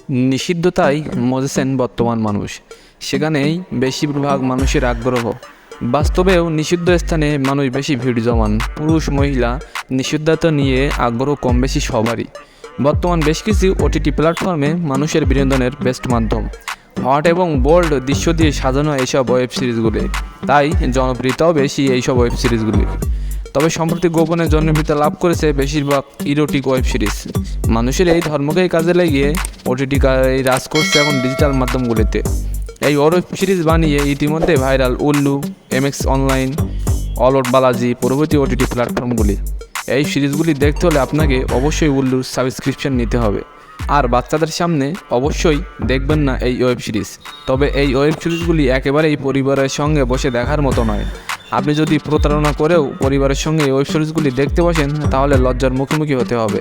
নিষিদ্ধতায় মজেছেন বর্তমান মানুষ, সেখানেই বেশিরভাগ মানুষের আগ্রহ। বাস্তবেও নিষিদ্ধ স্থানে মানুষ বেশি ভিড় জমান। পুরুষ মহিলা নিষিদ্ধতা নিয়ে আগ্রহ কম বেশি সবারই। বর্তমান বেশ কিছু ওটিটি প্ল্যাটফর্মে মানুষের বিনোদনের বেস্ট মাধ্যম। হট এবং বোল্ড দৃশ্য দিয়ে সাজানো এইসব ওয়েব সিরিজগুলি, তাই জনপ্রিয়তাও বেশি এইসব ওয়েব সিরিজগুলি। তবে সম্প্রতি গোপনে জনপ্রিয়তা লাভ করেছে বেশিরভাগ ইরোটিক ওয়েব সিরিজ। মানুষের এই ধর্মকেই কাজে লাগিয়ে ওটিটি রাজ করছে এখন ডিজিটাল মাধ্যমগুলিতে। এই ওয়েব সিরিজ বানিয়ে ইতিমধ্যে viral Ullu, MX online, all out Balaji প্রভৃতি ওটিটি প্ল্যাটফর্মগুলি। এই সিরিজগুলি দেখতে হলে আপনাকে অবশ্যই উল্লুর সাবস্ক্রিপশন নিতে হবে। আর বাচ্চাদের সামনে অবশ্যই দেখবেন না এই ওয়েব সিরিজ। তবে এই ওয়েব সিরিজগুলি একেবারেই পরিবারের সঙ্গে বসে দেখার মতো নয়। আপনি যদি প্রতারণা করেও পরিবারের সঙ্গে এই ওয়েব সিরিজগুলি দেখতে বসেন, তাহলে লজ্জার মুখোমুখি হতে হবে।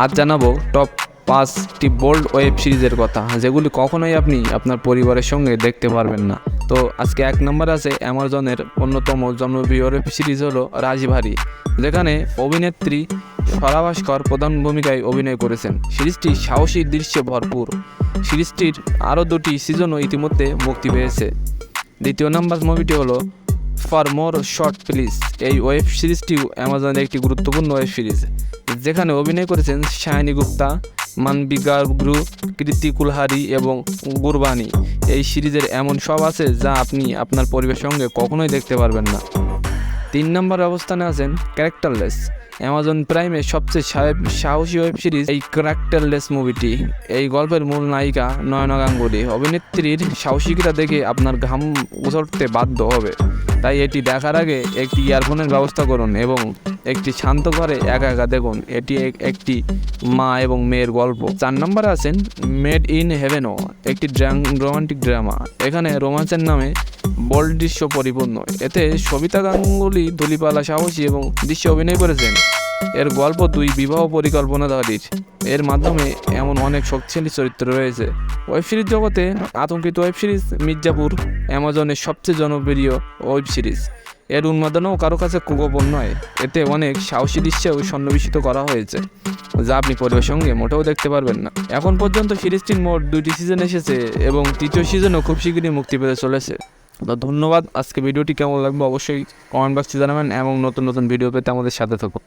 আজ জানাবো টপ 5টি বোল্ড ওয়েব সিরিজের কথা, যেগুলি কখনোই আপনি আপনার পরিবারের সঙ্গে দেখতে পারবেন না। তো আজকে 1 নম্বর আছে অ্যামাজনের অন্যতম জনপ্রিয় ওয়েব সিরিজ হলো রাজভারী, যেখানে অভিনেত্রী স্বরা ভাস্কর প্রধান ভূমিকায় অভিনয় করেছেন। সিরিজটি সাহসী দৃশ্যে ভরপুর। সিরিজটির আরও 2টি সিজনও ইতিমধ্যে মুক্তি পেয়েছে। 2 নম্বর মুভিটি হলো ফর মোর শর্ট প্লিজ। এই ওয়েব সিরিজটিও অ্যামাজনের একটি গুরুত্বপূর্ণ ওয়েব সিরিজ, যেখানে অভিনয় করেছেন শায়নী গুপ্তা, মানবী গার্গু, কৃতি কুলহারি এবং গুরবানি। এই সিরিজের এমন সব আছে যা আপনি আপনার পরিবারের সঙ্গে কখনোই দেখতে পারবেন না। 3 নম্বর অবস্থানে আছেন ক্যারেক্টারলেস। অ্যামাজন প্রাইমের সবচেয়ে সাহসী ওয়েব সিরিজ এই ক্যারেক্টারলেস মুভিটি। এই গল্পের মূল নায়িকা নয়না গাঙ্গুলি। অভিনেত্রীর সাহসিকতা দেখে আপনার ঘাম উছড়তে বাধ্য হবে। তাই এটি দেখার আগে একটি ইয়ারফোনের ব্যবস্থা করুন এবং একটি শান্ত ঘরে একা একা দেখুন। এটি একটি মা এবং মেয়ের গল্প। 4 নম্বরে আছেন মেড ইন হেভেনও, একটি রোমান্টিক ড্রামা। এখানে রোমান্সের নামে বোল্ড দৃশ্য পরিপূর্ণ। এতে সবিতা গাঙ্গুলি ধূলিপালা সাহসী এবং দৃশ্যে অভিনয় করেছেন। এর গল্প 2 বিবাহ পরিকল্পনাধারীর। এর মাধ্যমে এমন অনেক শক্তিশালী চরিত্র রয়েছে। ওয়েব সিরিজ জগতে আতঙ্কিত ওয়েব সিরিজ মির্জাপুর অ্যামাজনের সবচেয়ে জনপ্রিয় ওয়েব সিরিজ। এর উন্মাদনাও কারো কাছে গোপন নয়। এতে অনেক সাহসী দৃশ্যেও সন্নিবেশিত করা হয়েছে, যা আপনি পরিবারের সঙ্গে মোটেও দেখতে পারবেন না। এখন পর্যন্ত সিরিজটির মোট 2টি সিজন এসেছে এবং 3য় সিজনও খুব শীঘ্রই মুক্তি পেতে চলেছে। তো ধন্যবাদ। আজকে ভিডিওটি কেমন লাগবে অবশ্যই কমেন্ট বক্সে জানাবেন এবং নতুন নতুন ভিডিও পেতে আমাদের সাথে থাকুন।